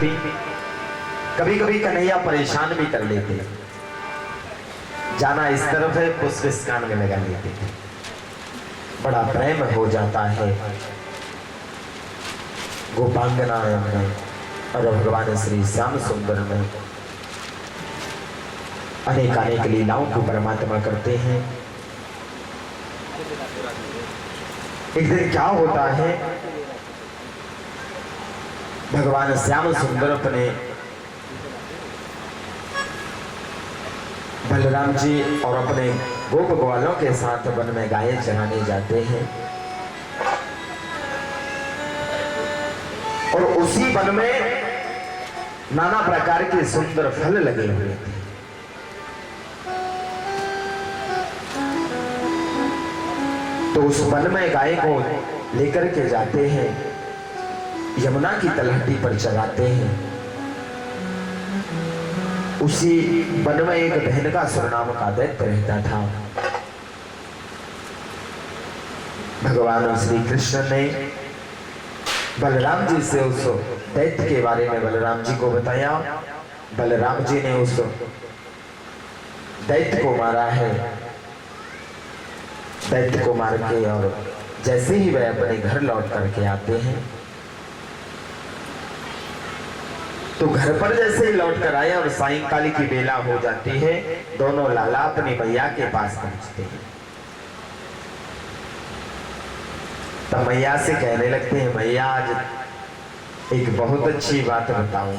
होती। कभी कभी कन्हैया परेशान भी कर लेते, जाना इस तरफ है पुष्प इस कान में लगा लेते थे। बड़ा प्रेम हो जाता है गोपांगना में और भगवान श्री श्याम सुंदर में। अनेक अनेक लीलाओं को परमात्मा करते हैं। एक दिन क्या होता है, भगवान श्याम सुंदर अपने बलराम जी और अपने गोप ग्वालों के साथ वन में गायें चराने जाते हैं और उसी वन में नाना प्रकार के सुंदर फल लगे हुए थे। तो उस वन में गाय को लेकर के जाते हैं, यमुना की तलहटी पर चराते हैं। उसी वन में एक बहन का नाम का दैत्य रहता था। भगवान श्री कृष्ण ने बलराम जी से उस दैत्य के बारे में बलराम जी को बताया। बलराम जी ने उस दैत्य को मारा है। दैत्य को मार के और जैसे ही वह अपने घर लौट करके आते हैं तो घर पर जैसे ही लौट कर आए और सायंकाल की बेला हो जाती है, दोनों लाला अपनी मैया के पास पहुंचते हैं। तब मैया से कहने लगते हैं, मैया आज एक बहुत अच्छी बात बताऊं,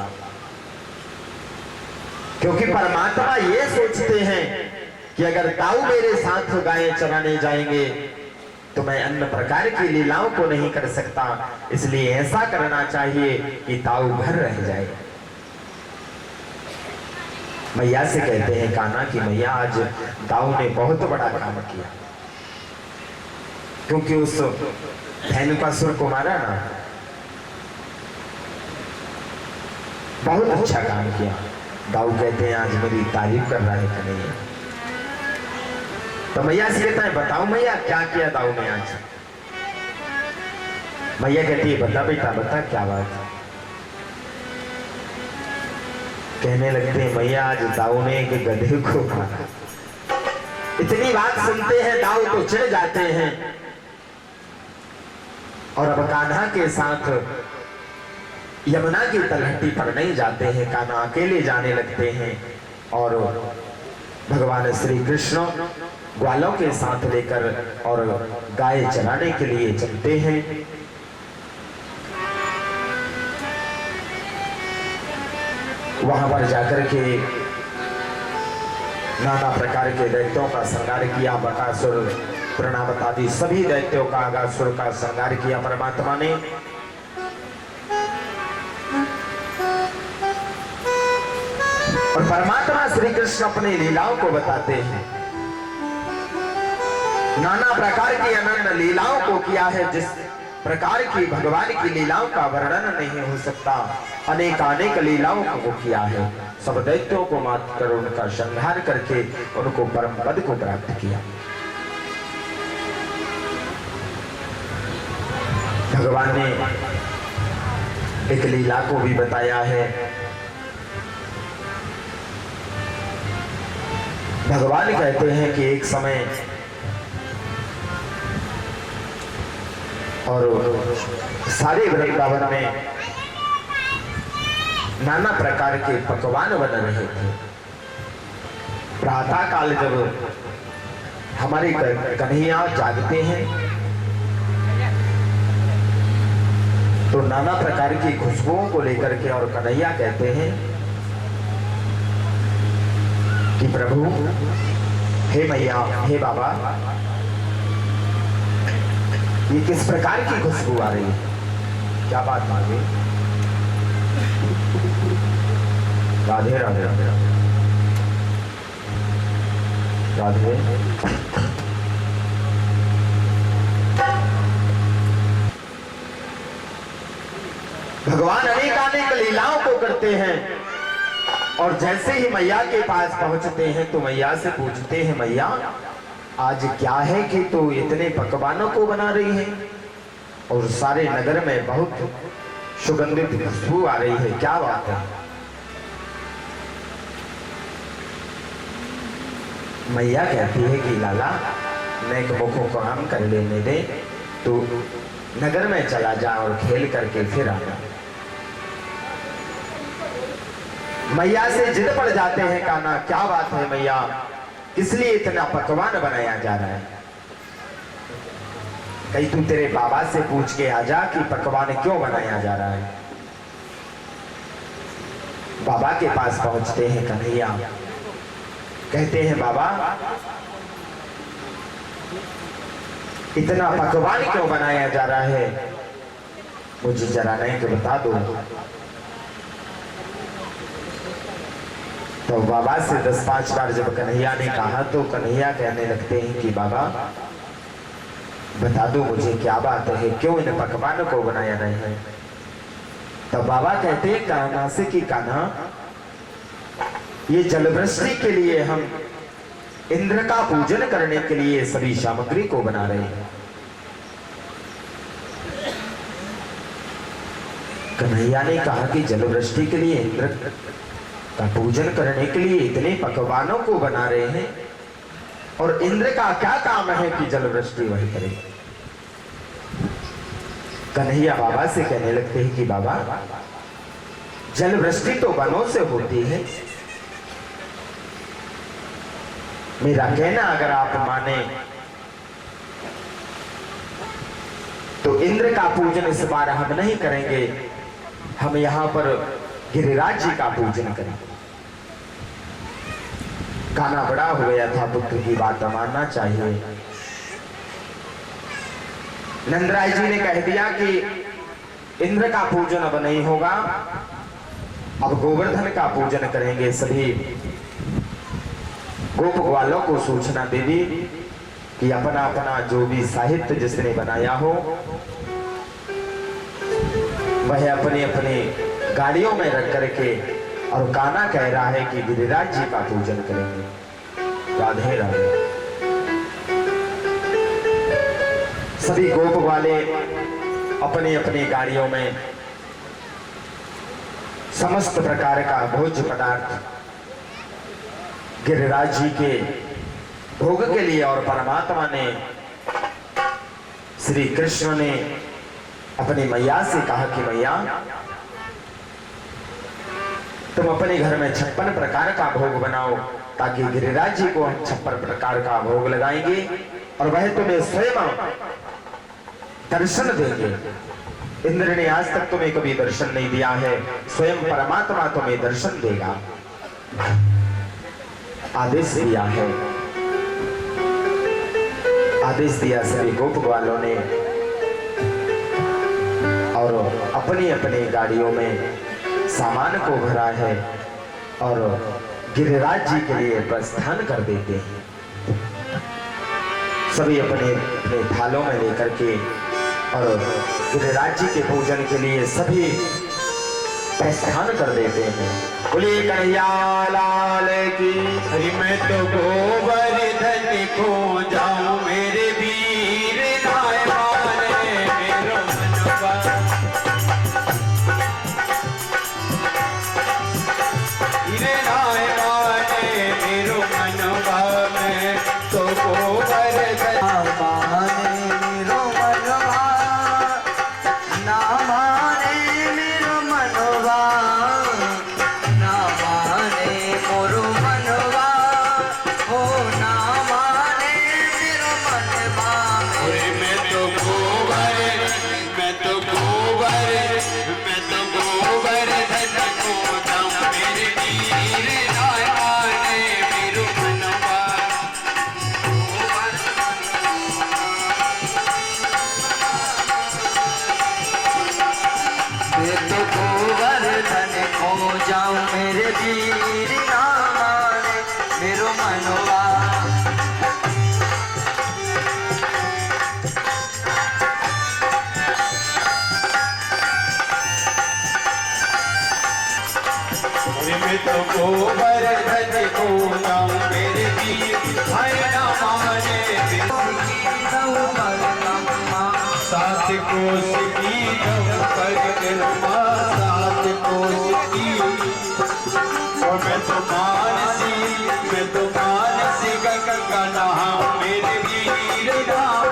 क्योंकि परमात्मा ये सोचते हैं कि अगर ताऊ मेरे साथ गायें चराने जाएंगे तो मैं अन्य प्रकार की लीलाओं को नहीं कर सकता, इसलिए ऐसा करना चाहिए कि ताऊ घर रह जाए। मैया से कहते हैं कान्हा कि मैया आज ताऊ ने बहुत बड़ा काम किया, क्योंकि उस धेनुकासुर को मारा ना, बहुत अच्छा काम किया। ताऊ कहते हैं आज मेरी तारीफ कर रहा है कन्हैया। तो मैया से कहता है बताओ मैया क्या किया ताऊ ने आज। मैया कहती है बता बेटा बता क्या बात है। कहने लगते हैं मैया आज ताऊ ने एक गधे को मारा। इतनी बात सुनते हैं ताऊ तो चिढ़ जाते हैं और अब कान्हा के साथ यमुना की तलहटी पर नहीं जाते हैं, कान्हा अकेले जाने लगते हैं और भगवान श्री कृष्ण ग्वालों के साथ लेकर और गाय चराने के लिए चलते हैं। वहां पर जाकर के नाना प्रकार के दैत्यों का संहार किया। बकासुर प्रणावत आदि सभी दैत्यों का अगासुर का संहार किया परमात्मा ने। और परमात्मा श्री कृष्ण अपनी लीलाओं को बताते हैं। नाना प्रकार की अनन्य लीलाओं को किया है, जिस प्रकार की भगवान की लीलाओं का वर्णन नहीं हो सकता। अनेक अनेक लीलाओं को किया है। सब दैत्यों को मात कर उनका संहार करके उनको परम पद को प्राप्त किया। भगवान ने एक लीला को भी बताया है। भगवान कहते हैं कि एक समय और सारे वृंदावन में नाना प्रकार के पकवान बन रहे थे। प्रातः काल जब हमारे कन्हैया जागते हैं तो नाना प्रकार की खुशबुओं को लेकर के और कन्हैया कहते हैं कि प्रभु, हे मैया, हे बाबा, ये किस प्रकार की खुशबू आ रही है? क्या बात मांगे? राधे राधे राधे राधे। भगवान अनेक अनेक लीलाओं को करते हैं और जैसे ही मैया के पास पहुंचते हैं तो मैया से पूछते हैं, मैया आज क्या है कि तू इतने पकवानों को बना रही है और सारे नगर में बहुत सुगंधित खुशबू आ रही है, क्या बात है। मैया कहती है कि लाला नेक मुखों को हम कर लेने दे, तू नगर में चला जा और खेल करके फिर आना। मैया से जिद पड़ जाते हैं कान्हा, क्या बात है मैया, किस लिए इतना पकवान बनाया जा रहा है। कहीं तू तेरे बाबा से पूछ के आ जा कि पकवान क्यों बनाया जा रहा है। बाबा के पास पहुंचते हैं कन्हैया, कहते हैं बाबा इतना पकवान क्यों बनाया जा रहा है, मुझे जरा नहीं तो बता दो। तो बाबा से 10-5 बार जब कन्हैया ने कहा तो कन्हैया कहने लगते हैं कि बाबा बता दो मुझे क्या बात है, क्यों इन पकवानों को बनाया नहीं है। तो बाबा कहते हैं कान्हा से कि कान्हा ये जलवृष्टि के लिए हम इंद्र का पूजन करने के लिए सभी सामग्री को बना रहे हैं। कन्हैया ने कहा कि जलवृष्टि के लिए इंद्र का पूजन करने के लिए इतने पकवानों को बना रहे हैं, और इंद्र का क्या काम है कि जलवृष्टि वही करे। कन्हैया बाबा से कहने लगते हैं कि बाबा जलवृष्टि तो वनों से होती है, मेरा कहना अगर आप माने तो इंद्र का पूजन इस बार हम नहीं करेंगे, हम यहां पर गिरिराज जी का पूजन करेंगे। कान्हा बड़ा हो गया था, पुत्र की बात मानना चाहिए। नंदराय जी ने कह दिया कि इंद्र का पूजन अब नहीं होगा, अब गोवर्धन का पूजन करेंगे। सभी गोप ग्वालों को सूचना दे दी कि अपना अपना जो भी साहित्य जिसने बनाया हो वह अपने अपने गाड़ियों में रख करके, और कान्हा कह रहा है कि गिरिराज जी का पूजन करेंगे। राधे राधे। सभी गोप वाले अपनी अपनी गाड़ियों में समस्त प्रकार का भोज्य पदार्थ गिरिराज जी के भोग के लिए, और परमात्मा ने श्री कृष्ण ने अपनी मैया से कहा कि मैया तुम अपने घर में 56 प्रकार का भोग बनाओ, ताकि गिरिराज जी को हम 56 प्रकार का भोग लगाएंगे और वह तुम्हें स्वयं दर्शन देंगे। इंद्र ने आज तक तुम्हें कभी दर्शन नहीं दिया है, स्वयं परमात्मा तुम्हें दर्शन देगा। आदेश दिया है, आदेश दिया सभी गोप वालों ने, और अपनी अपनी गाड़ियों में सामान को भरा है और गिरिराज जी के लिए प्रस्थान कर देते हैं। सभी अपने अपने थालों में लेकर के और गिरिराज जी के पूजन के लिए सभी प्रस्थान कर देते हैं। बोलिए कन्हैया लाल की। मैं तो गोवर्धन को जाऊं मेरे वीर नाय माने मेरो मनवा, हीरे नाय माने मेरो मनवा, मैं तो गोवर्धन माने मेरो मनवा, ना माने मेरो मनवा, ना माने मोरो मनवा, हो ना माने मेरो मनवा। मैं तो गोबर, मैं तो गोबर, मैं तो गोवर्धन को जाऊं मेरे वीर नाय माने मेरो मनवा। मैं तो गोवर्धन को जाऊं मेरे वीर ना माने मेरो मनवा। मैं तो गोवर्धन को जाऊं मेरे वीर हाय ना माने साथ कोस की पर कृपा 7 कोस की। और मैं तो मानसी गंगा नहा मेरे वीर राम।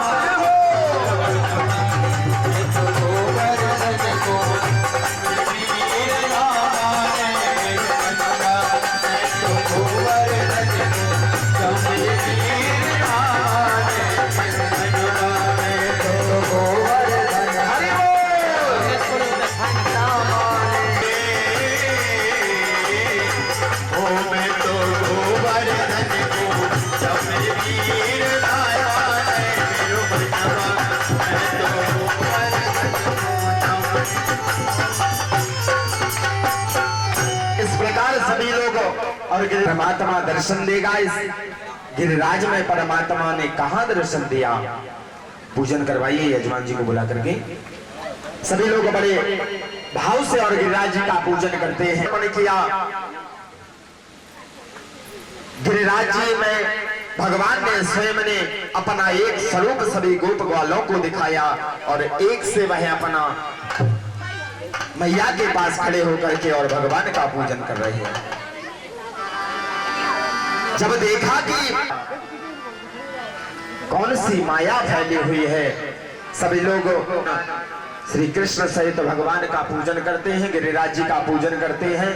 मैं तो गोवर्धन को वीर राम मेरे गंगा। मैं तो गोवर्धन को मेरे वीर राम मेरे गंगा। मैं तो गोवर्धन ओ मैं तो गोवर्धन को जब वीर लाया है मेरो बनवा। मैं तो गोवर्धन इस प्रकार सभी लोग और परमात्मा दर्शन देगा। इस गिरिराज में परमात्मा ने कहा दर्शन दिया। पूजन करवाइए यजमान जी को बुला करके। सभी लोग बड़े भाव से और गिरिराज जी का पूजन करते हैं। उन्होंने किया गिरिराज जी में भगवान ने स्वयं ने अपना एक स्वरूप सभी गोप ग्वालों को दिखाया और एक से वह अपना मैया के पास खड़े होकर के और भगवान का पूजन कर रहे हैं। जब देखा कि कौन सी माया फैली हुई है, सभी लोग श्री कृष्ण सहित भगवान का पूजन करते हैं, गिरिराज जी का पूजन करते हैं।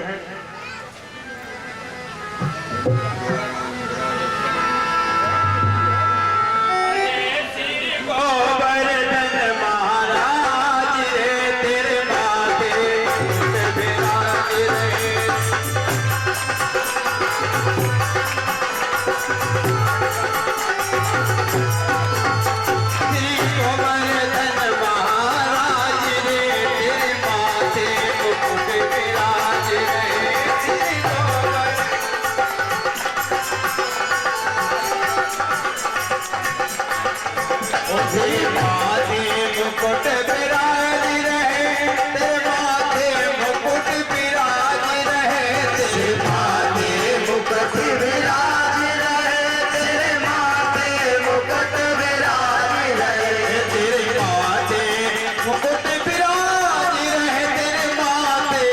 मुकुट विराज रहे तेरे माथे मुकुट विराज रहे तेरे माथे मुकुट विराज रहे तेरे माथे मुकुट विराज रहे तेरे माथे मुकुट विराज रहे तेरे माथे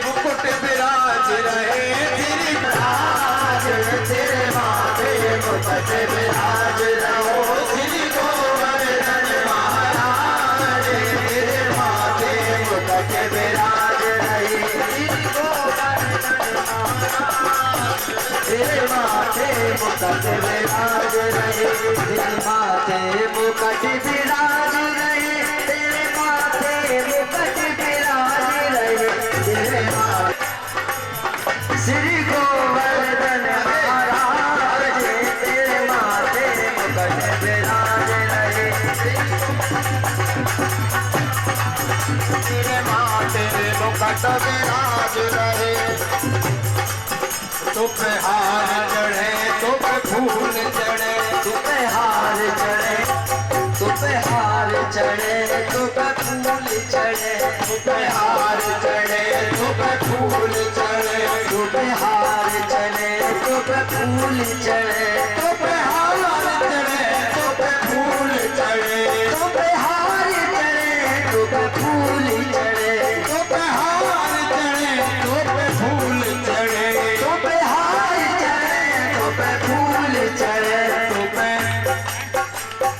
मुकुट विराज रहे तेरे राज तेरे माथे मुकुट विराज रहो श्री गोवर्धन महाराज तेरे माथे मुकुट विराज रहे श्री गोवर्धन महाराज तेरे माथे मुकुट विराज रहे तेरे माथे मुकुट विराज रहे तेरे माथे मुकुट विराज रहे तेरे माथे श्री गोवर्धन महाराज तेरे माथे मुकुट विराज रहे तेरे माथे मुकुट विराज रहे। तुम पे हार चढ़े तुम पे फूल चढ़े तुम पे हार चढ़े तुम पे हार चढ़े तुम पे फूल चढ़े तुम पे हार चढ़े तुम पे फूल चढ़े तुम पे हार चढ़े तुम पे फूल चढ़े तुम पे हार चढ़े तुम पे फूल चढ़े तुम पे हार चढ़े तुम पे फूल चढ़े तुम पे हार चढ़े तुम पे फूल चढ़े तुम पे हार चढ़े तुम पे फूल चढ़े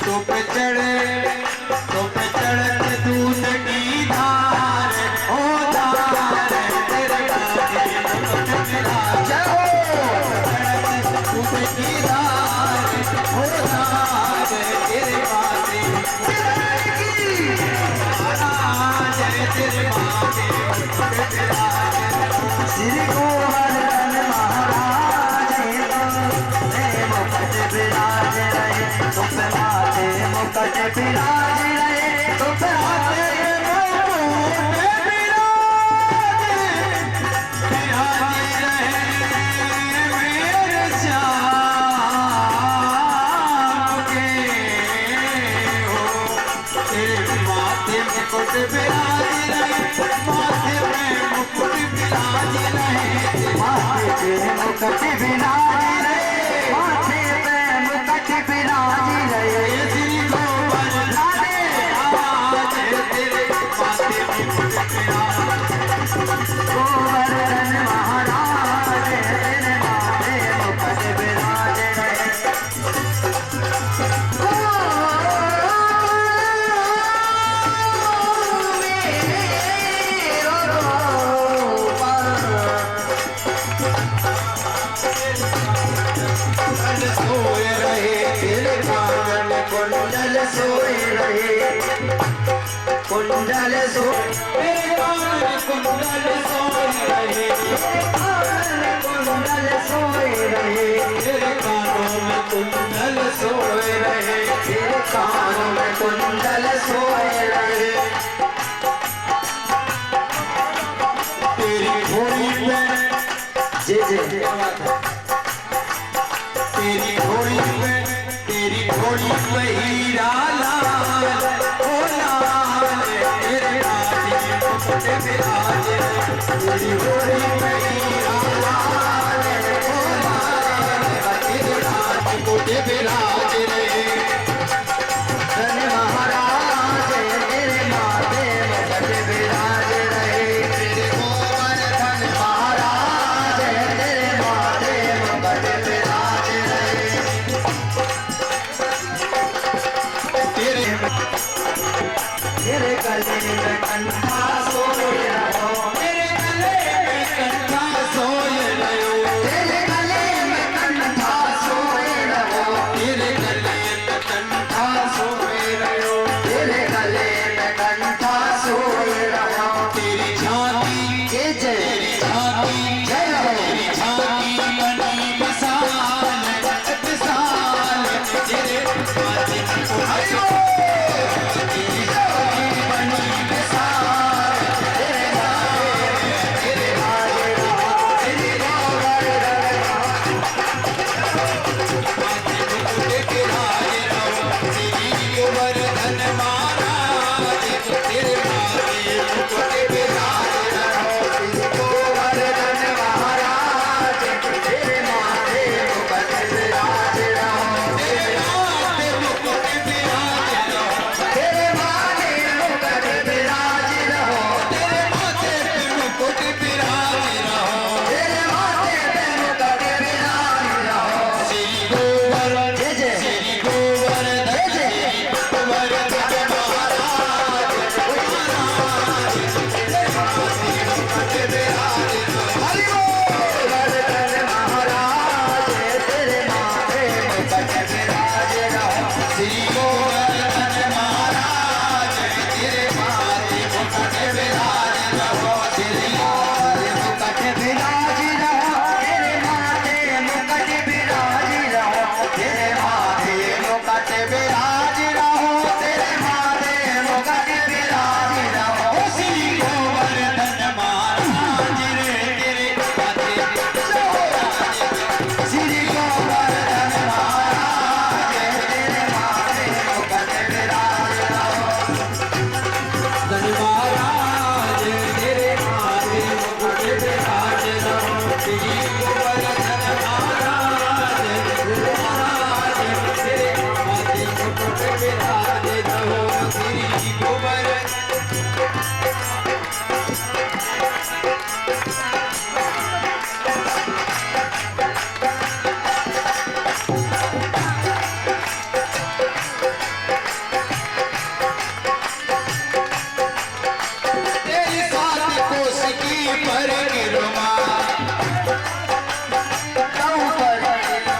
तुम पे चढ़े तुम पे चढ़ते दूध की धार ओ धार तेरे माथे मुकुट विराज दूध की धार ओ धार तेरे माथे महाराज तेरे माथे मुकुट विराज श्री गोवर्धन महाराज तेरे मुकुट विराज रहे तुम पे माथे मुकुट विराज रहे तुम पे माथे मुकुट विराज रहे मेरे श्याम के हो तेरे माथे मुकुट विराज रहे माथे में मुकुट विराज रहे माथे पे मुकुट विराज रहे माथे पे मुकुट विराज रहे श्री गोवर्धन महाराज सोए रहे, कुंडल सोए, मेरे कान में कुंडल सोए रहे, कुंडल सोए रहे, तेरे कानों में कुंडल सोए रहे, तेरे कानों में कुंडल सोए रहे, तेरी घोड़ी पे जी जी तेरी घोड़ी पे हीरा लाल, ओ लाल, तेरे हाथी मुकुट विराजे, तेरी घोड़ी पे हीरा लाल, ओ लाल, तेरे हाथी मुकुट विराजे रे। धन महाराज तेरे माथे मुकुट विराज रहे, तेरे गोवर्धन महाराज तेरे माथे मुकुट विराज रहे, तेरे तेरे गले में कंठा सोए रहो, मेरे गले में कंठा सोए रहो, तेरे गले में कंठा सोए रहो, तेरे गले में कंठा सोए रहो, तेरे गले में कंठा सोए रहो, तेरी झांकी जय जय तेरी झांकी जय रहो, तेरी झांकी बनी विशाल विशाल, तेरे माथे मुकुट तेरी झांकी बनी विशाल, तेरे माथे तेरे माथे मुकुट विराजे रहो, तेरी गोवर्धन महाराज, तेरे माथे मुकुट विराजे रहो, गोवर्धन महाराज तेरे माथे मुकुट विराज रहो, तेरे माथे मुकुट विराजे रहो, तेरे माथे मुकुट विराज रहो, तेरे माथे पे मुकुट विराजे रहो, तेरे माथे पे मुकुट विराज रहो, श्री गोवर्धन जय जय श्री गोवर्धन जय जय गोवर्धन महाराज, तेरे माथे मुकुट विराजे रहो, गोवर्धन महाराज तेरे माथे मुकुट विराज रहो, श्री गोवर्धन महाराज, तेरे माथे मुकुट विराजे रहो, श्री मुकुट विराज रहो, तेरे माथे मुकुट विराज रहो, तेरे माथे मुकुट विराज रहो, तेरे माथे मुकुट विराज रहो, श्री गोवर्धन महाराज रे, तेरे माथे श्री गोवर्धन महाराज तेरे माथे मुकुट विराज रहो, धन महाराज तेरे माथे मुकुट विराजे रहो, श्री गोवर्धन महाराज तेरे माथे मुकुट विराजे रहो, श्री गोवर्धन तेरी सात कोस की परिक्रमा,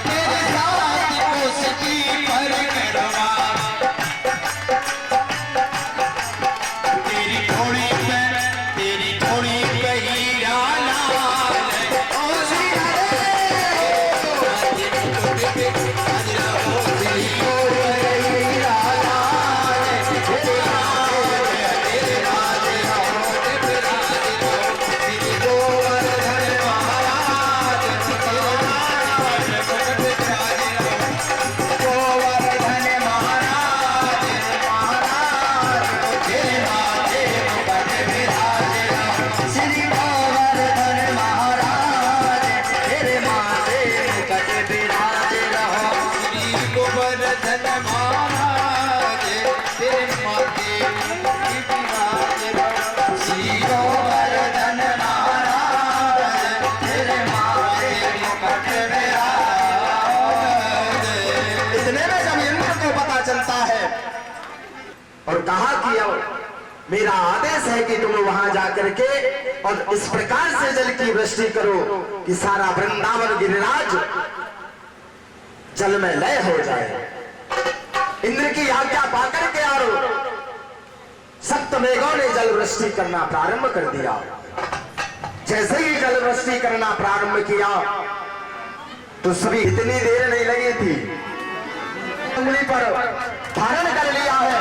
तेरे सात कोस की परिक्रमा, तेरी घोड़ी पे हीरा लाल, ओ श्री हरे मुकुट विराज रहो, श्री गोवर्धन महाराज तेरे माथे विराज रहो, श्री गोवर्धन महाराज तेरे माथे मुकुट विराज। इतने में जब इंद्र को पता चलता है और कहा कि अब मेरा आदेश है कि तुम वहां जाकर के और इस प्रकार से जल की वृष्टि करो कि सारा वृंदावन गिरिराज जल में लय हो जाए। इंद्र की आज्ञा पाकर के और सप्त मेघों ने जल वृष्टि करना प्रारंभ कर दिया। जैसे ही जल वृष्टि करना प्रारंभ किया तो सभी इतनी देर नहीं लगी थी, उंगली पर धारण कर लिया है।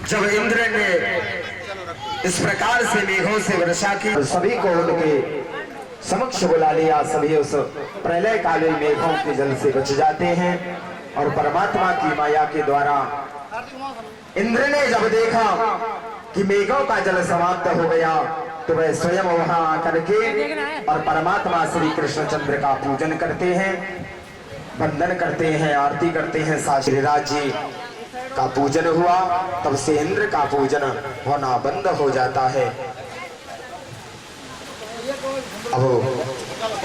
जब इंद्र ने इस प्रकार से मेघों से वर्षा की, सभी को उनके समक्ष बुला लिया। सभी उस प्रलय कालीन मेघों के जल से बच जाते हैं और परमात्मा की माया के द्वारा इंद्र ने जब देखा कि मेघों का जल समाप्त हो गया तो वह स्वयं वहां आकर के और परमात्मा श्री कृष्णचंद्र का पूजन करते हैं, वंदन करते हैं, आरती करते हैं। श्रीराज जी का पूजन हुआ, तब से इंद्र का पूजन होना बंद हो जाता है। अब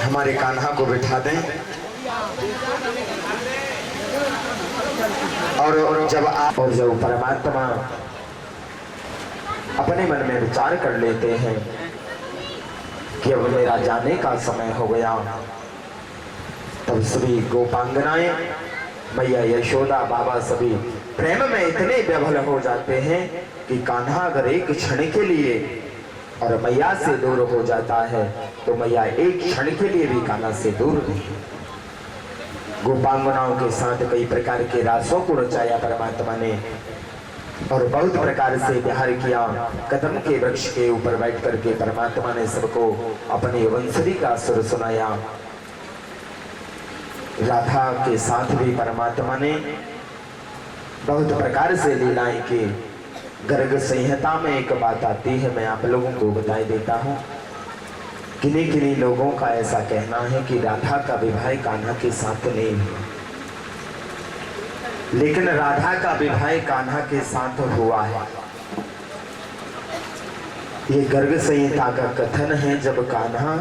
हमारे कान्हा को बिठा दें और जब परमात्मा अपने मन में विचार कर लेते हैं कि अब मेरा जाने का समय हो गया, तब सभी गोपांगनाएं, मैया यशोदा, बाबा सभी प्रेम में इतने विभल हो जाते हैं कि कान्हा अगर एक क्षण के लिए और मैया से दूर हो जाता है तो मैया एक क्षण के लिए भी कान्हा से दूर नहीं। गोपांगनाओं के साथ कई प्रकार के रासों को रचाया परमात्मा ने और बहुत प्रकार से विहार किया। कदम के वृक्ष के ऊपर बैठ करके परमात्मा ने सबको अपनी वंशरी का सुर सुनाया। राधा के साथ भी परमात्मा ने बहुत प्रकार से लीलाएं की। गर्ग संहिता में एक बात आती है, मैं आप लोगों को बता देता हूँ। किन्हीं किन्हीं लोगों का ऐसा कहना है कि राधा का विवाह कान्हा के साथ नहीं हुआ, लेकिन राधा का विवाह कान्हा के साथ हुआ है। ये गर्ग संहिता का कथन है। जब कान्हा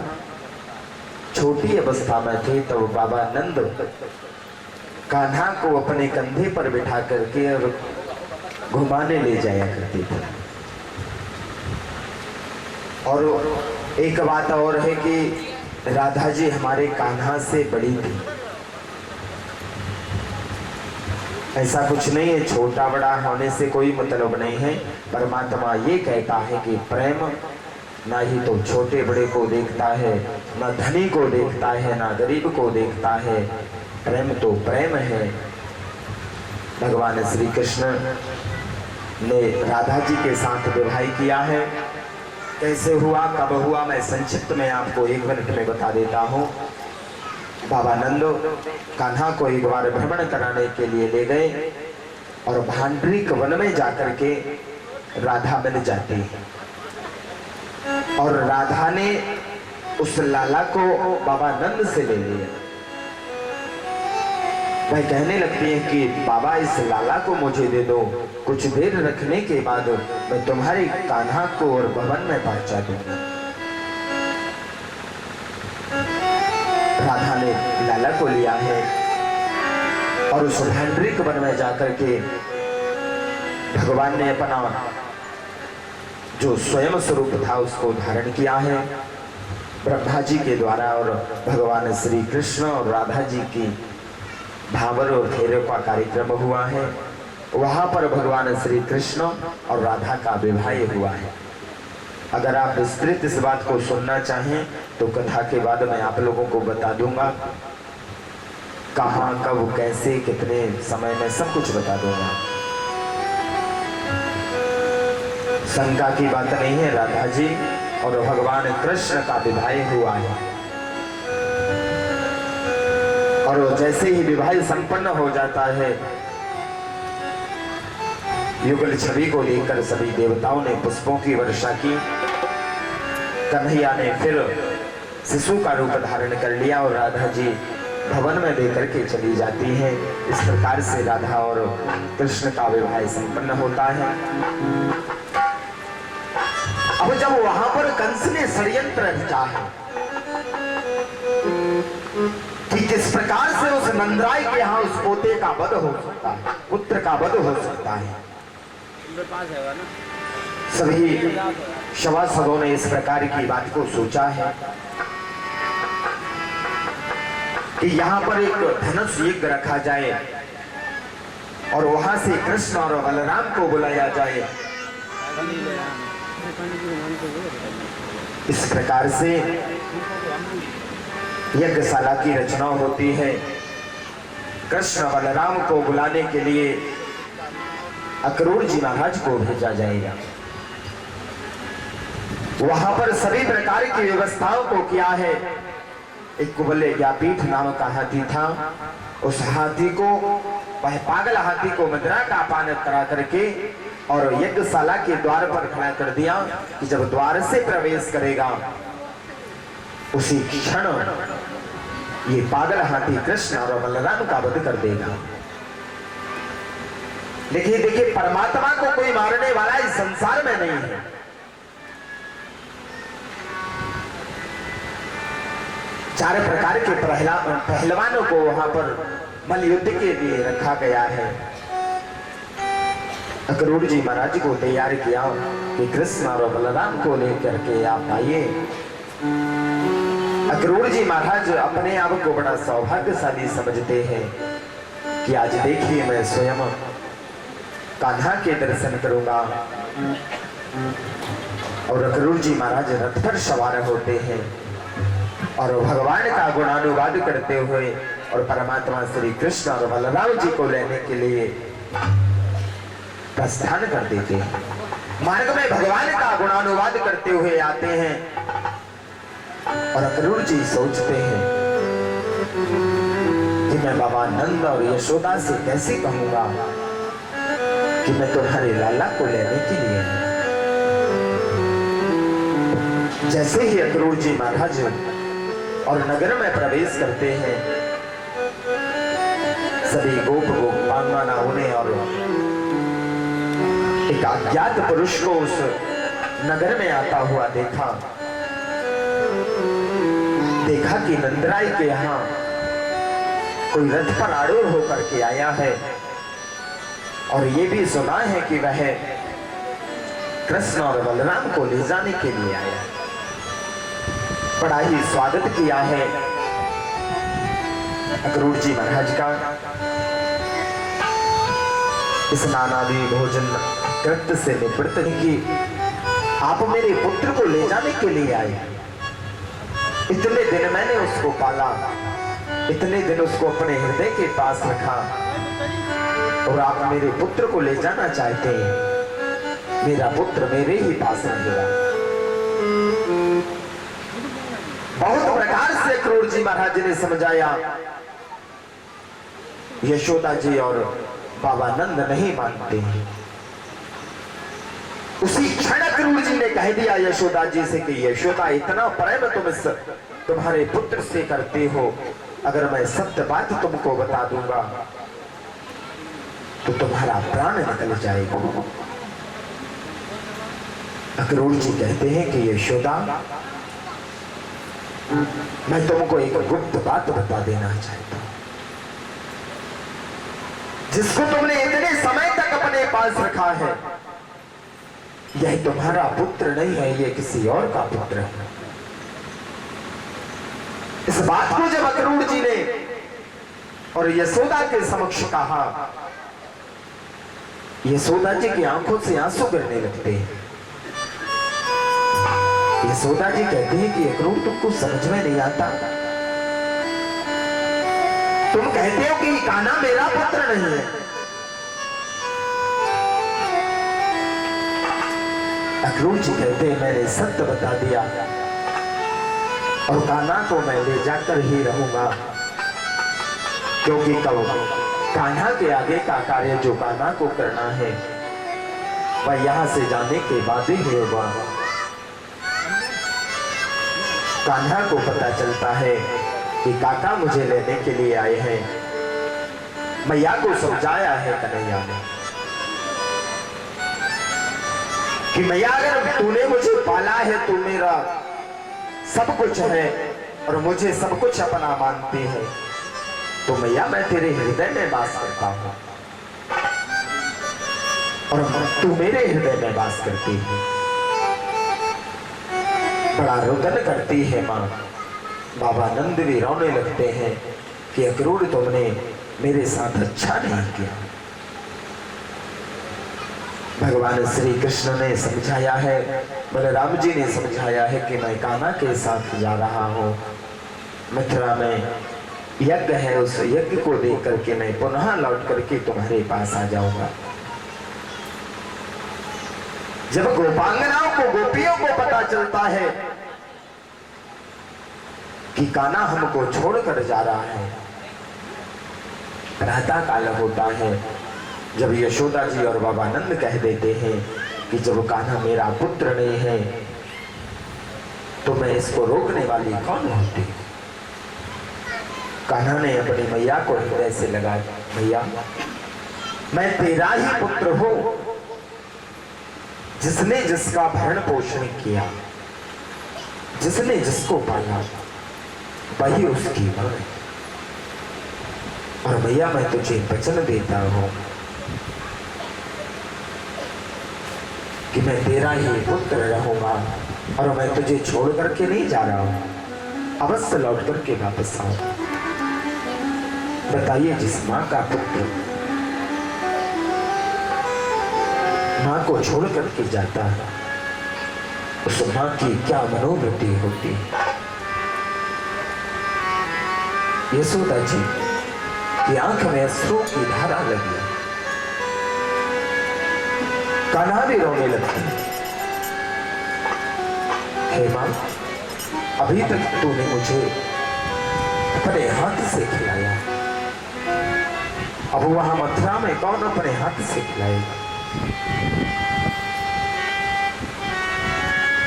छोटी अवस्था में थे तब तो बाबा नंद कान्हा को अपने कंधे पर बिठा करके और घुमाने ले जाया करते थे। और एक बात और है कि राधा जी हमारे कान्हा से बड़ी थी। ऐसा कुछ नहीं है, छोटा बड़ा होने से कोई मतलब नहीं है। परमात्मा ये कहता है कि प्रेम ना ही तो छोटे बड़े को देखता है, ना धनी को देखता है, ना गरीब को देखता है। प्रेम तो प्रेम है। भगवान श्री कृष्ण ने राधा जी के साथ विवाह किया है। कैसे हुआ, कब हुआ, मैं संक्षिप्त में आपको 1 मिनट में बता देता हूँ। बाबा नंदो कान्हा को एक बार भ्रमण कराने के लिए ले गए और भांडरिक वन में जाकर के राधा मिल जाती है और राधा ने उस लाला को बाबा नंद से ले लिया। वह कहने लगती है कि बाबा इस लाला को मुझे दे दो, कुछ देर रखने के बाद मैं तुम्हारे कान्हा को और भवन में पहुंचा दूंगा। राधा ने लाला को लिया है और उस भांडरिक वन में जाकर के भगवान ने अपना जो स्वयं स्वरूप था उसको धारण किया है ब्रह्मा जी के द्वारा। और भगवान श्री कृष्ण और राधा जी की भावर और फेरे का कार्यक्रम हुआ है। वहां पर भगवान श्री कृष्ण और राधा का विवाह हुआ है। अगर आप विस्तृत इस बात को सुनना चाहें तो कथा के बाद मैं आप लोगों को बता दूंगा, कहां कब कैसे कितने समय में सब कुछ बता दूंगा। शंका की बात नहीं है। राधा जी और भगवान कृष्ण का विवाह हुआ है और जैसे ही विवाह संपन्न हो जाता है, युगल छवि को लेकर सभी देवताओं ने पुष्पों की वर्षा की। कन्हैया ने फिर शिशु का रूप धारण कर लिया और राधा जी भवन में लेकर के चली जाती है। इस प्रकार से राधा और कृष्ण का विवाह संपन्न होता है। अब जब वहां पर कंस ने षड्यंत्र रचा है कि किस प्रकार से उस नंदराय के यहाँ उस पोते का वध हो सकता है, पुत्र का वध हो सकता है, सभी सभासदों ने इस प्रकार की बात को सोचा है कि यहाँ पर एक धनुष यज्ञ रखा जाए और वहां से कृष्ण और बलराम को बुलाया जाए। इस प्रकार से यज्ञशाला की रचना होती है। कृष्ण बलराम को बुलाने के लिए अक्रूर जी महाराज को भेजा जाएगा। वहां पर सभी प्रकार की व्यवस्थाओं को किया है। एक कुबले व्यापीठ नाम का हाथी था। उस हाथी को, वह पागल हाथी को मदिरा का पान करा करके और यज्ञशाला के द्वार पर खड़ा कर दिया कि जब द्वार से प्रवेश करेगा उसी क्षण ये पागल हाथी कृष्ण और बलराम का वध कर देगा। लेकिन देखिए, परमात्मा को कोई मारने वाला इस संसार में नहीं है। चार प्रकार के पहलवानों को वहां पर मल युद्ध के लिए रखा गया है। अक्रूर जी महाराज को तैयार किया कि कृष्ण और बलराम को लेकर के आप आइए। अक्रूर जी महाराज अपने आप को बड़ा सौभाग्यशाली समझते हैं कि आज देखिए मैं स्वयं कान्हा के दर्शन करूंगा। और अक्रूर जी महाराज रथ पर सवार होते हैं और भगवान का गुणानुवाद करते हुए और परमात्मा श्री कृष्ण और बलराम जी को लेने के लिए प्रस्थान कर देते हैं। मार्ग में भगवान का गुणानुवाद करते हुए आते हैं और अक्रूर जी सोचते हैं कि मैं बाबा नंद और यशोदा से कैसे कहूंगा कि मैं तुम्हारे लाला को लेने के लिए। जैसे ही अक्रूर जी महाराज और नगर में प्रवेश करते हैं, सभी गोप गोपांगना उन्हें और एक अज्ञात पुरुष को उस नगर में आता हुआ देखा कि नंदराय के यहाँ कोई रथ पर आरूढ़ होकर के आया है और ये भी सुना है कि वह कृष्ण और बलराम को ले जाने के लिए आया है। बड़ा ही स्वागत किया है अक्रूर जी महाराज का। स्नानादि भोजन कृत्य से निवृत्त कि आप मेरे पुत्र को ले जाने के लिए आए। इतने दिन मैंने उसको पाला, इतने दिन उसको अपने हृदय के पास रखा, और आप मेरे पुत्र को ले जाना चाहते हैं। मेरा पुत्र मेरे ही पास रहेगा। बहुत प्रकार से क्रूर जी महाराज जी ने समझाया। यशोदा जी और बाबा नंद नहीं मानते हैं। उसी क्षण क्रूर जी ने कह दिया यशोदा जी से कि यशोदा, इतना प्रेम तुम तुम्हारे पुत्र से करते हो, अगर मैं सत्य बात तुमको बता दूंगा तो तुम्हारा प्राण निकल जाएगा। क्रूर जी कहते हैं कि यशोदा, मैं तुमको एक गुप्त बात बता देना चाहता हूं। जिसको तुमने इतने समय तक अपने पास रखा है, यह तुम्हारा पुत्र नहीं है, यह किसी और का पुत्र है। इस बात को जब क्रूर जी ने और यशोदा के समक्ष कहा, यशोदा जी की आंखों से आंसू गिरने लगते हैं। यशोदा जी कहती है कि क्रूर तुमको समझ में नहीं आता। तुम कहते हो कि कान्हा मेरा पुत्र नहीं है। क्रूर जी कहते हैं मैंने सत्य बता दिया और कान्हा को मैं ले जाकर ही रहूंगा, क्योंकि कब कान्हा के आगे का कार्य जो कान्हा को करना है वह यहां से जाने के बाद ही होगा। कान्हा को पता चलता है कि काका मुझे लेने के लिए आए हैं। मैया को समझाया है कन्हैया ने कि मैया, अगर तूने मुझे पाला है, तू मेरा सब कुछ है और मुझे सब कुछ अपना मानती है, तो मैया मैं तेरे हृदय में वास करता हूं और तू मेरे हृदय में वास करती है। बड़ा रुदन करती है मां। बाबा नंद भी रोने लगते हैं कि अक्रूर तुमने मेरे साथ अच्छा नहीं किया। भगवान श्री कृष्ण ने समझाया है, बलराम जी ने समझाया है कि मैं कान्हा के साथ जा रहा हूं। मथुरा में यज्ञ है, उस यज्ञ को देख करके मैं पुनः लौट करके तुम्हारे पास आ जाऊंगा। जब गोपांगनाओं को, गोपियों को पता चलता है कि कान्हा हमको छोड़कर जा रहा है, प्रातः काल होता है, जब यशोदा जी और बाबा नंद कह देते हैं कि जब कान्हा मेरा पुत्र नहीं है तो मैं इसको रोकने वाली कौन होती। कान्हा ने अपनी मैया को हृदय से लगाया, मैया मैं तेरा ही पुत्र हूं, जिसने जिसका भरण पोषण किया, जिसने जिसको पाला वही उसकी मां है। और भैया मैं तुझे वचन देता हूं कि मैं तेरा ही पुत्र रहूंगा और मैं तुझे छोड़ करके नहीं जा रहा हूं, अवश्य लौट करके वापस आऊं। बताइए, जिस मां का पुत्र मां को छोड़ करके जाता है, उस मां की क्या मनोवृत्ति होती है। यशोदा जी की आंख में अश्रु की धारा लगी, कान्हा भी रोने लगती। हे मां, अभी तक तूने मुझे अपने हाथ से खिलाया, अब वहां मथुरा में कौन अपने हाथ से खिलाएगा।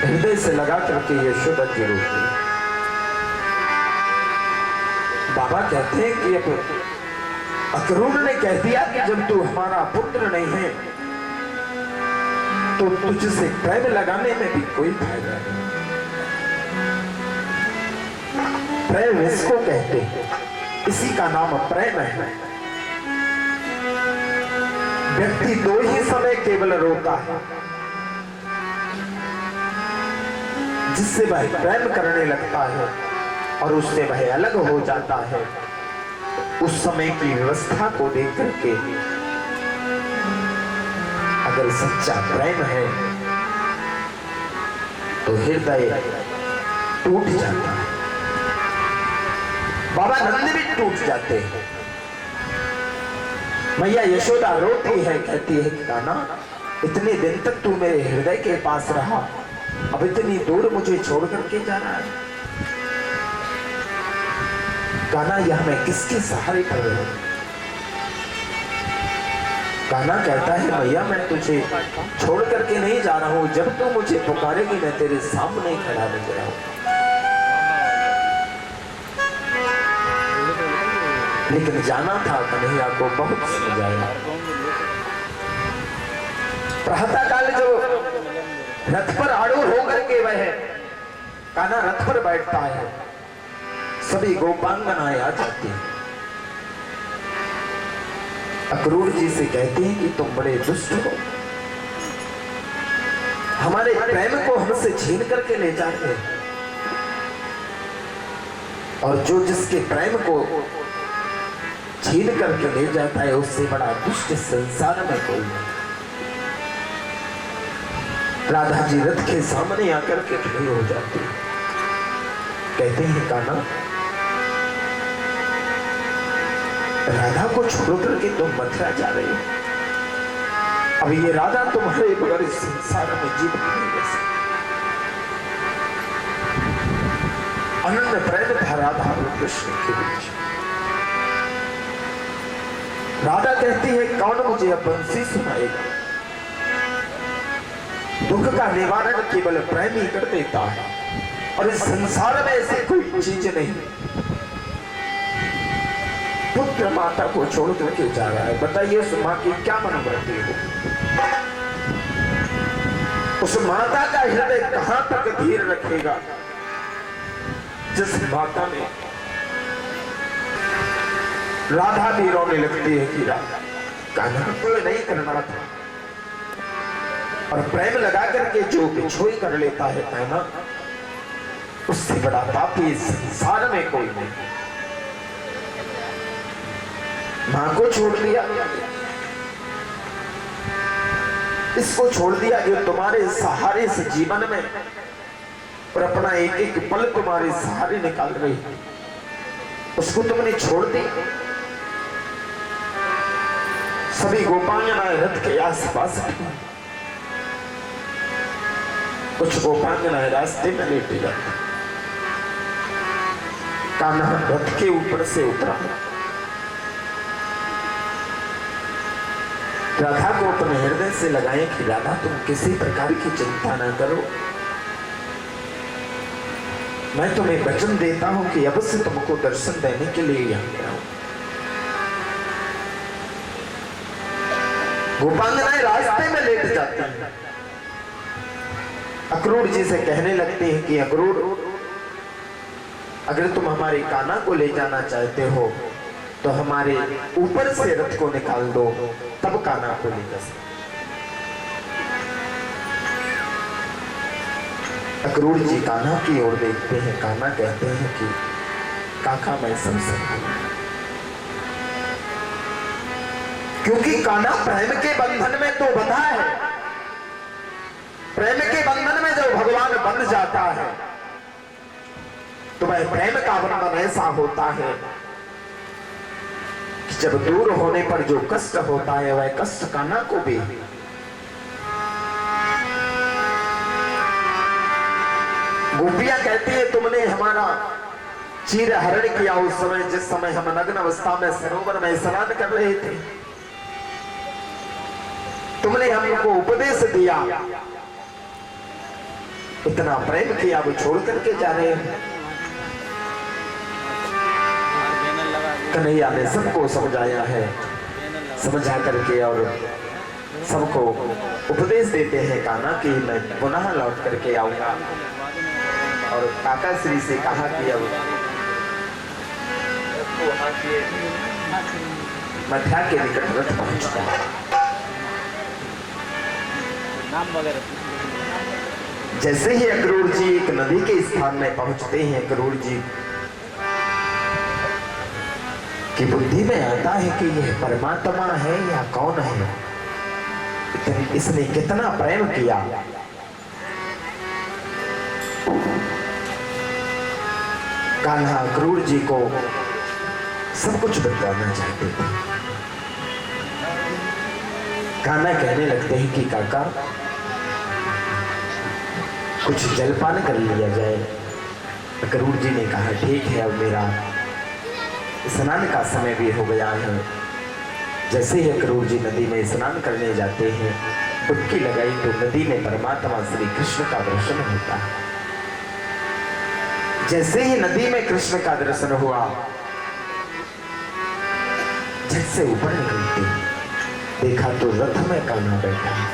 हृदय से लगा करके यशोदा जी रोती। बाबा कहते हैं कि अब अक्रूर ने कह दिया कि जब तू हमारा पुत्र नहीं है तो तुझसे प्रेम लगाने में भी कोई फायदा नहीं। प्रेम इसको कहते हैं, इसी का नाम प्रेम है। व्यक्ति दो ही समय केवल रोता है, जिससे वह प्रेम करने लगता है और उससे वह अलग हो जाता है। उस समय की व्यवस्था को देख करके अगर सच्चा प्रेम है तो हृदय टूट जाता है। बाबा नंद भी टूट जाते हैं। मैया यशोदा रोती है, कहती है कि कान्हा इतने दिन तक तू मेरे हृदय के पास रहा, अब इतनी दूर मुझे छोड़ करके जा रहा है। कान्हा यह मैं किसके सहारे पर रहूं? कान्हा कहता है मैया मैं तुझे छोड़ करके नहीं जा रहा हूं, जब तू मुझे पुकारेगी मैं तेरे सामने खड़ा नजर आऊंगा। लेकिन जाना था कन्हैया को बहुत समझाया। प्रातः काल जो रथ पर आरूढ़ होकर के वह कान्हा रथ पर बैठता है, सभी गोपांगनाएं आ जाती हैं। अक्रूर जी से कहती हैं कि तुम बड़े दुष्ट हो, हमारे प्रेम को हमसे छीन करके ले जाते हैं, और जो जिसके प्रेम को छीन करके ले जाता है उससे बड़ा दुष्ट संसार में कोई नहीं। राधा जी रथ के सामने आकर के खड़ी हो जाती है, कहते हैं कान्हा राधा को छोड़ करके तुम मथुरा जा रहे हो, अब ये राधा तुम्हारे बगैर इस संसार में जीवित नहीं रह सकती। अनन्य प्रेम था राधा और कृष्ण के बीच। राधा कहती है कौन मुझे अब बंसी सुनाएगा? दुख का निवारण केवल प्रेम ही कर देता है, और इस संसार में ऐसी कोई चीज नहीं। पुत्र माता को छोड़ करके जा रहा है, बताइए उस माँ की क्या मनोवृत्ति हो? उस माता का हृदय कहां तक धीर रखेगा जिस माता ने राधा भी रोने लगती है कि राधा कान्हा को नहीं करना था, और प्रेम लगा करके जो बिछोई कर लेता है कान्हा, उससे बड़ा पापी संसार में कोई नहीं। मां को छोड़ दिया, इसको छोड़ दिया जो तुम्हारे सहारे से जीवन में, और अपना एक एक पल तुम्हारे सहारे निकाल रही, उसको तुमने छोड़ दी। सभी गोपांगनाएं रथ के आसपास थी, कुछ गोपांगनाएं रास्ते में लेटे जाती। कान्हा रथ के ऊपर से उतरा, राधा को अपने हृदय से लगाए कि राधा तुम किसी प्रकार की चिंता ना करो, मैं तुम्हें वचन देता हूं कि अब से तुमको दर्शन देने के लिए यहां आया हूं। गोपांगनाएं रास्ते में लेट जाती हैं। अक्रूर जी से कहने लगते हैं कि अक्रूर अगर तुम हमारे कान्हा को ले जाना चाहते हो तो हमारे ऊपर से रथ को निकाल दो, तब कान्हा को ले जा सकते। अक्रूर जी कान्हा की ओर देखते हैं, कान्हा कहते हैं कि काका मैं सब सकता हूं, क्योंकि कान्हा प्रेम के बंधन में तो बंधा है। प्रेम के बंधन में जब भगवान बंध जाता है तो वह प्रेम का बंधन ऐसा होता है कि जब दूर होने पर जो कष्ट होता है वह कष्ट कान्हा को भी। गोपियां कहती है तुमने हमारा चीर हरण किया उस समय जिस समय हम नग्न अवस्था में सरोवर में स्नान कर रहे थे, तुमने हमको उपदेश दिया, इतना प्रेम किया, वो छोड़ करके जा रहे हैं। कन्हैया ने सबको समझाया है, समझा करके और सबको उपदेश देते हैं कान्हा कि मैं पुनः लौट करके आऊंगा। और काका श्री से कहा कि अब मथुरा के निकट रथ पहुंचता है। जैसे ही अक्रूर जी एक नदी के स्थान में पहुंचते हैं, अक्रूर जी की बुद्धि में आता है कि यह परमात्मा है या कौन है। इसने कितना प्रेम किया। कान्हा क्रूर जी को सब कुछ बतलाना चाहते थे। कान्हा कहने लगते हैं कि काका कुछ जलपान कर लिया जाए। क्रूर जी ने कहा ठीक है, अब मेरा स्नान का समय भी हो गया है। जैसे ही क्रूर जी नदी में स्नान करने जाते हैं, डुबकी लगाई तो नदी में परमात्मा श्री कृष्ण का दर्शन होता है। जैसे ही नदी में कृष्ण का दर्शन हुआ, झट से ऊपर निकलते देखा तो रथ में कान्हा बैठा है।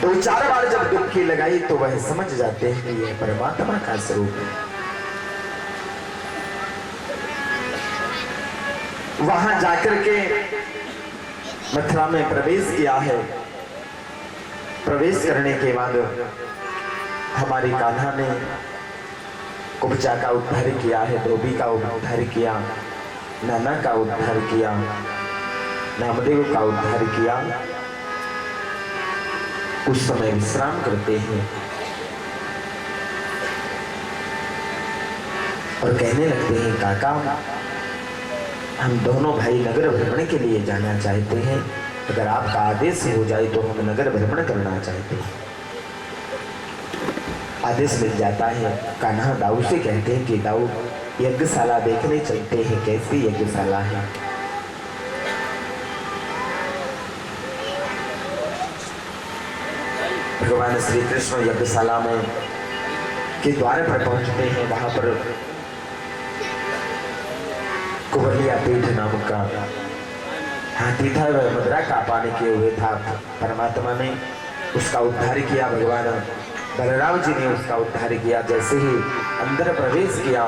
2-4 बार जब डुबकी लगाई तो वह समझ जाते हैं कि यह परमात्मा का स्वरूप है। वहां जाकर के मथुरा में प्रवेश किया है। प्रवेश करने के बाद हमारी कान्हा ने कुब्जा का उद्धार किया है, धोबी का उद्धार किया, नाना का उद्धार किया, नामदेव का उद्धार किया। उस समय विश्राम करते हैं और कहने लगते हैं काका हम दोनों भाई नगर भ्रमण के लिए जाना चाहते हैं। अगर आपका आदेश हो जाए तो हम नगर भ्रमण करना चाहते हैं। आदेश मिल जाता है। कान्हा दाऊ से कहते हैं कि दाऊ यज्ञशाला देखने चलते हैं, कैसी यज्ञशाला है। भगवान श्री कृष्ण यज्ञशाला में के द्वार पर पहुंचते हैं। वहां पर कुबलिया पीठ नाम का हाथी था, वह मदरा का पानी किए हुए था। परमात्मा ने उसका उद्धार किया, भगवान बलराम जी ने उसका उद्धार किया। जैसे ही अंदर प्रवेश किया,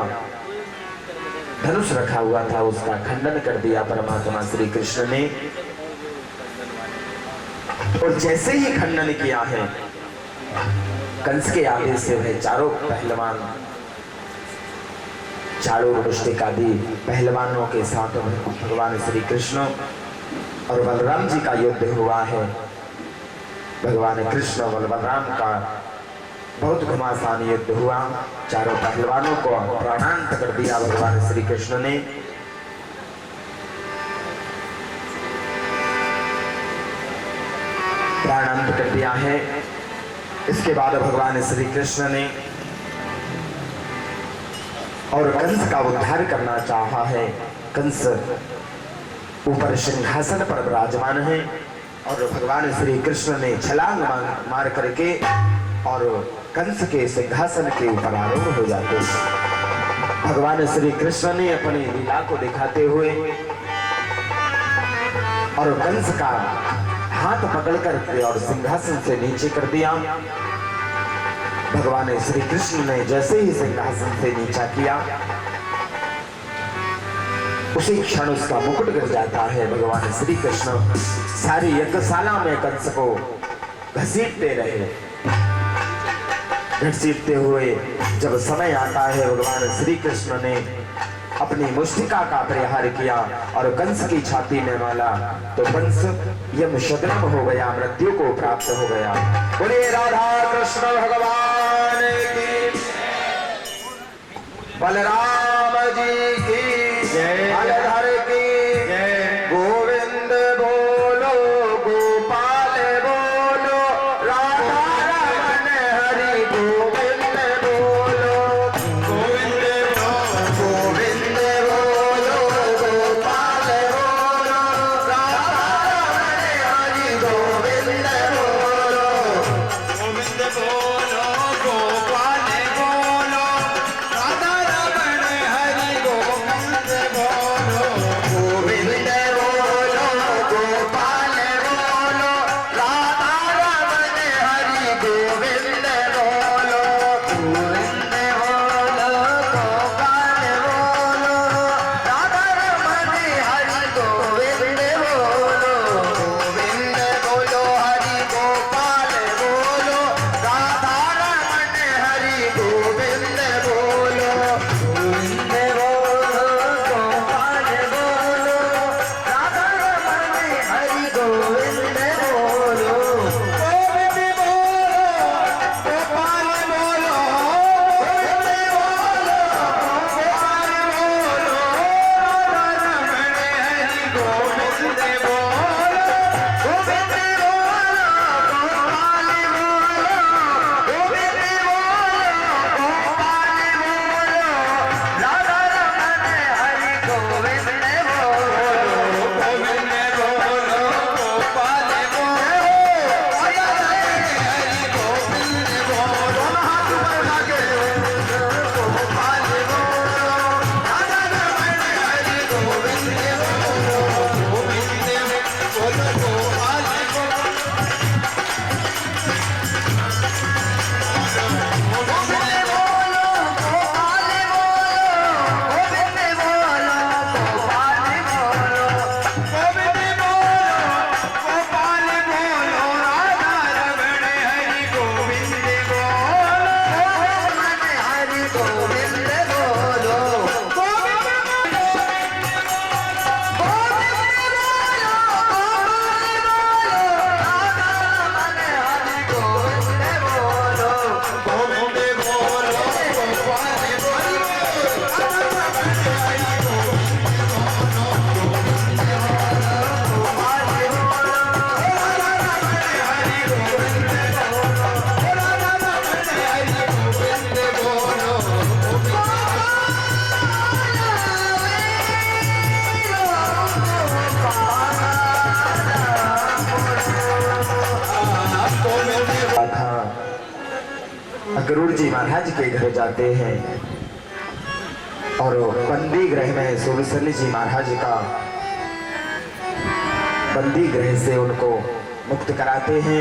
धनुष रखा हुआ था, उसका खंडन कर दिया परमात्मा श्री कृष्ण ने। और जैसे ही खंडन किया है, कंस के आदेश से वह चारों पहलवान, चारों मुष्टिक आदि पहलवानों के साथ भगवान श्री कृष्ण और बलराम जी का युद्ध हुआ है। भगवान कृष्ण और बलराम का बहुत घमासान युद्ध हुआ। चारों पहलवानों को प्राणांत कर दिया भगवान श्री कृष्ण ने। प्राणांत कर दिया है। इसके बाद भगवान श्री कृष्ण ने और कंस का उद्धार करना चाहा है। कंस ऊपर सिंहासन पर विराजमान है और भगवान श्री कृष्ण ने छलांग मार करके और कंस के सिंहासन के ऊपर आरूढ़ हो जाते हैं। भगवान श्री कृष्ण ने अपनी लीला को दिखाते हुए और कंस का हाथ पकड़कर और सिंहासन से नीचे कर दिया। भगवान श्री कृष्ण ने जैसे ही सिंहासन से नीचा किया, उसी क्षण उसका मुकुट गिर जाता है। भगवान श्री कृष्ण सारी यज्ञशाला में कंस को घसीटते रहे। घसीटते हुए जब समय आता है, भगवान श्री कृष्ण ने अपनी मुष्टिका का प्रहार किया और कंस की छाती में माला, तो कंस यम शग्नम हो गया, मृत्यु को प्राप्त हो गया। बोलिए राधा कृष्ण भगवान की, बलराम जी की जय, हलधर की जय। गोविंद बोलो, गोपाल बोलो, राधा रमन हरि गोविंद बोलो, गोविंद गोविंद बोलो, गोपाल बोलो, राधा रमन हरि गोविंद बोलो, गोविंद बोलो, गोपाल बोलो, राधा रमन हरि गोविंद बोलो। गरुड़ जी महाराज के घर जाते हैं और बंदी गृह में सुरसली जी महाराज का बंदी गृह से उनको मुक्त कराते हैं।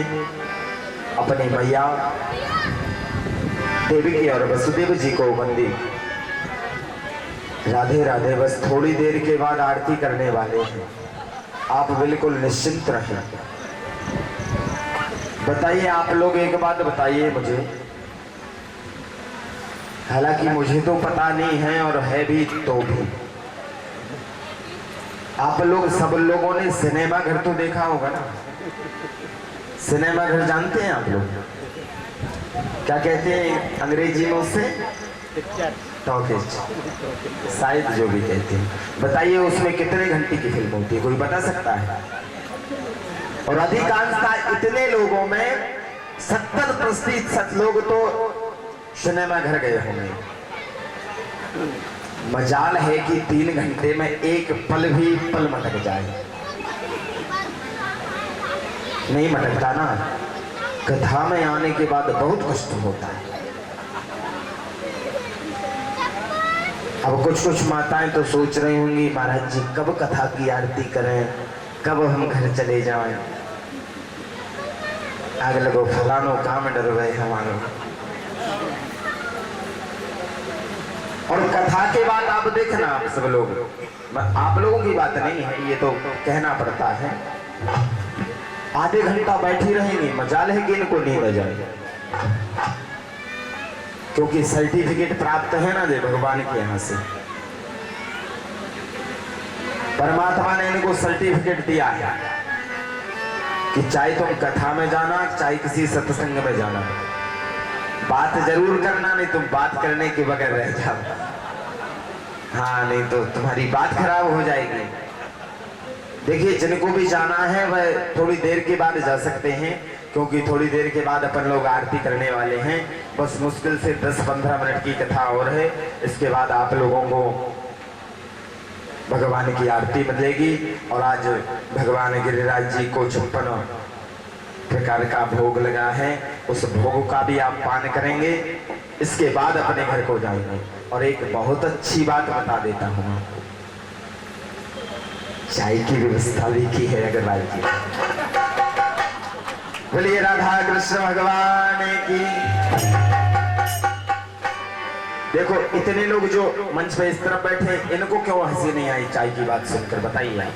अपनी मैया देवकी और वसुदेव जी को बंदी राधे राधे बस थोड़ी देर के बाद आरती करने वाले हैं, आप बिल्कुल निश्चिंत रहें। बताइए आप लोग एक बात बताइए मुझे, हालांकि मुझे तो पता नहीं है और है भी तो भी, आप लोग सब लोगों ने सिनेमा घर तो देखा होगा ना। सिनेमा घर जानते हैं आप लोग, क्या कहते हैं अंग्रेजी में उससे? टॉकीज, शायद जो भी कहते हैं। बताइए उसमें कितने घंटे की फिल्म होती है, कोई बता सकता है? और अधिकांशतः इतने लोगों में 70% लोग तो सिनेमा घर गए होंगे। मजाल है कि 3 घंटे में एक पल भी पल मटक जाए, नहीं मटकता ना। कथा में आने के बाद बहुत कष्ट होता है। अब कुछ माताएं तो सोच रही होंगी महाराज जी कब कथा की आरती करें, कब हम घर चले जाएं। आग लगो फलानो काम डर गए हमारे। और कथा के बाद आप देखना, आप सब लोग, आप लोगों की बात नहीं है, ये तो कहना पड़ता है, आधे घंटा बैठी रहेंगी, मजाल है कि इनको नींद आ जाए, क्योंकि सर्टिफिकेट प्राप्त है ना दे भगवान के यहाँ से। परमात्मा ने इनको सर्टिफिकेट दिया है कि चाहे तुम कथा में जाना, चाहे किसी सत्संग में जाना, बात जरूर करना, नहीं तुम बात करने के बगैर रह जाओ। हाँ, नहीं तो तुम्हारी बात खराब हो जाएगी। देखिए जिनको भी जाना है वह थोड़ी देर के बाद जा सकते हैं, क्योंकि थोड़ी देर के बाद अपन लोग आरती करने वाले हैं। बस मुश्किल से 10-15 मिनट की कथा और है, इसके बाद आप लोगों को भगवान की आरती मिलेगी। और आज भगवान गिरिराज जी को 56 प्रकार का भोग लगा है, उस भोग का भी आप पान करेंगे, इसके बाद अपने घर को जाएंगे। और एक बहुत अच्छी बात बता देता हूँ आपको, चाय की व्यवस्था भी की है अग्रवाल जी। बोलिए राधा कृष्ण भगवान की। देखो इतने लोग जो मंच पे इस तरफ बैठे, इनको क्यों हंसी नहीं आई चाय की बात सुनकर, बताइए।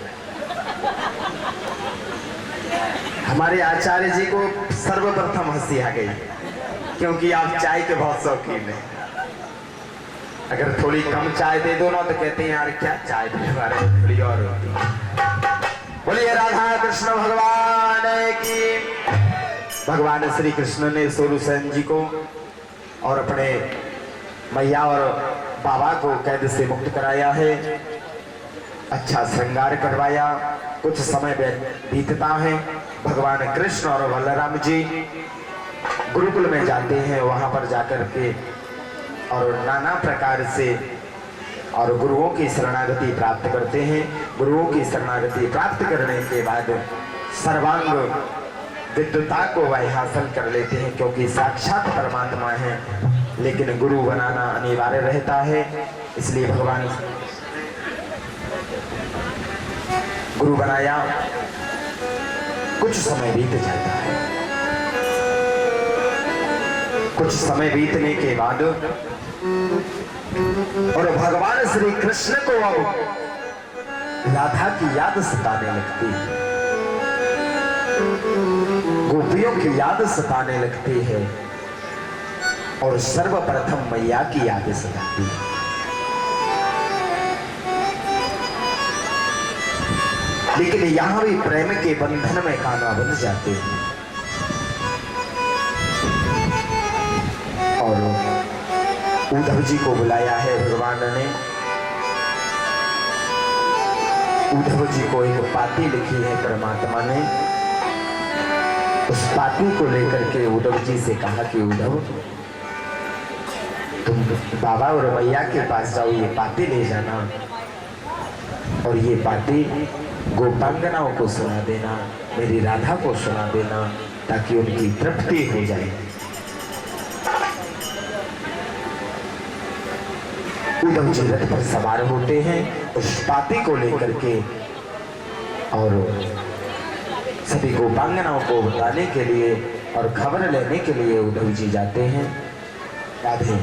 हमारे आचार्य जी को सर्वप्रथम हंसी आ गई, क्योंकि आप चाय के बहुत शौकीन हैं। अगर थोड़ी कम चाय दे दो ना तो कहते हैं यार क्या चाय हमारे थोड़ी और होती है। बोलिए राधा कृष्ण भगवान की। भगवान श्री कृष्ण ने सूरसेन जी को और अपने मैया और बाबा को कैद से मुक्त कराया है, अच्छा श्रृंगार करवाया। कुछ समय बीतता है, भगवान कृष्ण और बलराम जी गुरुकुल में जाते हैं, वहां पर जाकर के और नाना प्रकार से और गुरुओं की शरणागति प्राप्त करते हैं। गुरुओं की शरणागति प्राप्त करने के बाद सर्वांग विद्वता को वह हासिल कर लेते हैं, क्योंकि साक्षात परमात्मा है, लेकिन गुरु बनाना अनिवार्य रहता है। इसलिए भगवान गुरु बनाया। कुछ समय बीत जाता है, कुछ समय बीतने के बाद और भगवान श्री कृष्ण को अब राधा की याद सताने लगती है, गोपियों की याद सताने लगती है और सर्वप्रथम मैया की याद सताती है। लेकिन यहां भी प्रेम के बंधन में काना बंध जाते हैं और उद्धव जी को बुलाया है भगवान ने। उद्धव जी को एक पाती लिखी है परमात्मा ने। उस पाती को लेकर के उद्धव जी से कहा कि उद्धव तुम बाबा और मैया के पास जाओ, ये पाती ले जाना और ये पाती गोपांगनाओं को सुना देना, मेरी राधा को सुना देना, ताकि उनकी तृप्ति हो जाए। उद्धव जी रथ पर सवार होते हैं उस पाती को लेकर के और सभी गोपांगनाओं को बताने के लिए और खबर लेने के लिए उद्धव जी जाते हैं। राधे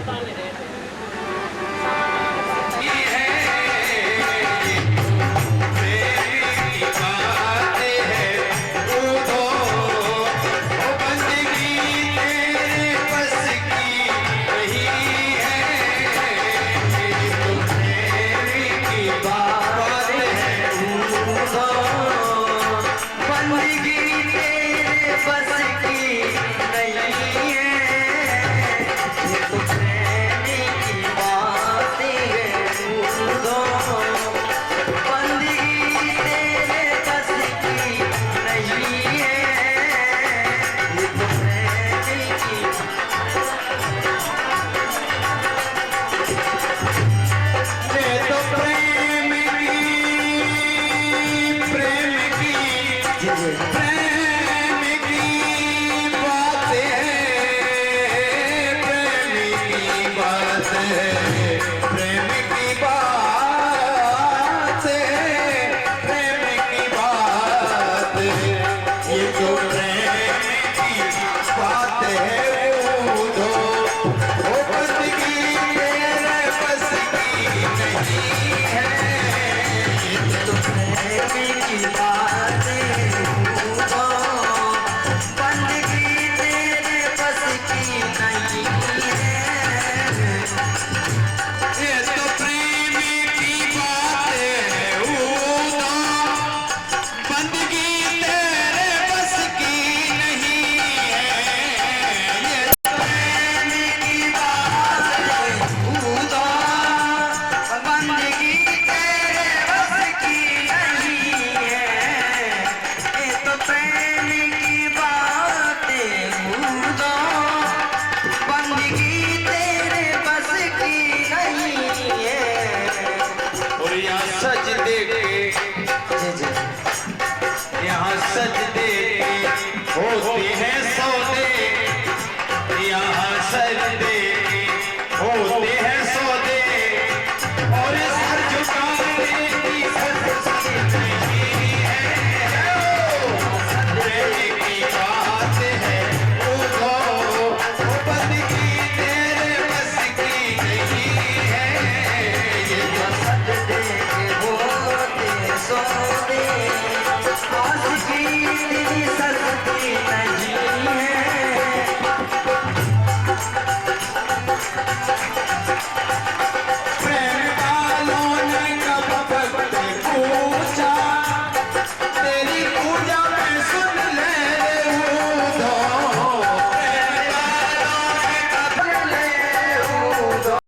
सौदे आशिकी